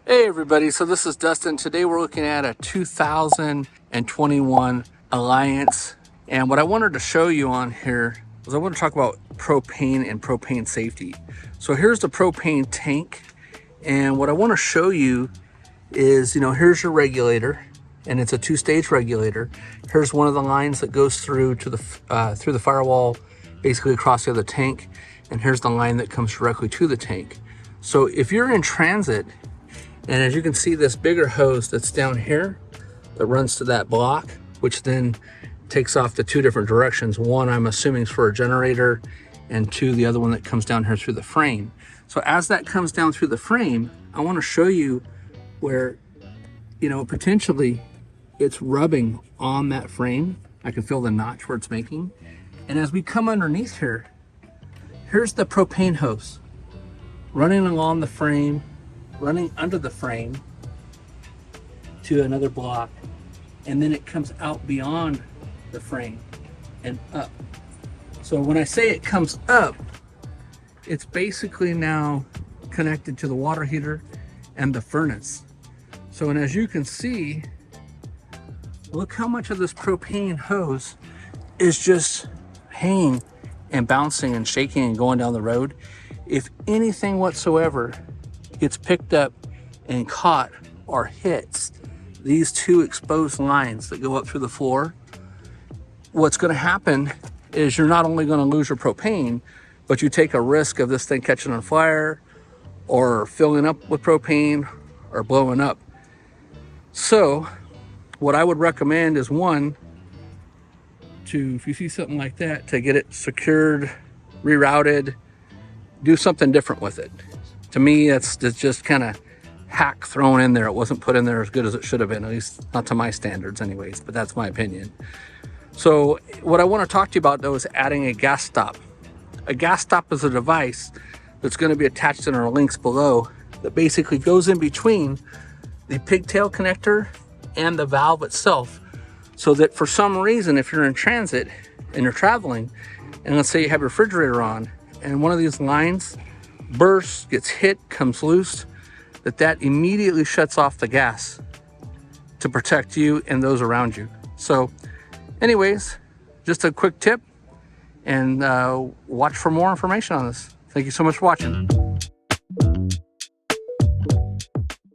Hey everybody, so this is Dustin. Today we're looking at a 2021 Alliance. And what I wanted to show you on here was I want to talk about propane and propane safety. So here's the propane tank. And what I want to show you is, here's your regulator, and it's a two-stage regulator. Here's one of the lines that goes through to the firewall, basically across the other tank. And here's the line that comes directly to the tank. So if you're in transit, and as you can see, this bigger hose that's down here that runs to that block, which then takes off the two different directions. One, I'm assuming, is for a generator, and two, the other one that comes down here through the frame. So as that comes down through the frame, I want to show you where, potentially it's rubbing on that frame. I can feel the notch where it's making. And as we come underneath here, here's the propane hose running along the frame, running under the frame to another block, and then it comes out beyond the frame and up. So when I say it comes up, it's basically now connected to the water heater and the furnace. So, and as you can see, look how much of this propane hose is just hanging and bouncing and shaking and going down the road. If anything whatsoever gets picked up and caught or hits these two exposed lines that go up through the floor, what's going to happen is you're not only going to lose your propane, but you take a risk of this thing catching on fire or filling up with propane or blowing up. So what I would recommend is, one, if you see something like that, to get it secured, rerouted, do something different with it. To me, that's just kind of hack thrown in there. It wasn't put in there as good as it should have been, at least not to my standards anyways, but that's my opinion. So what I want to talk to you about, though, is adding a gas stop. A gas stop is a device that's going to be attached in our links below that basically goes in between the pigtail connector and the valve itself, so that for some reason, if you're in transit and you're traveling, and let's say you have your refrigerator on and one of these lines bursts, gets hit, comes loose, that immediately shuts off the gas to protect you and those around you. So anyways, just a quick tip, and watch for more information on this. Thank you so much for watching.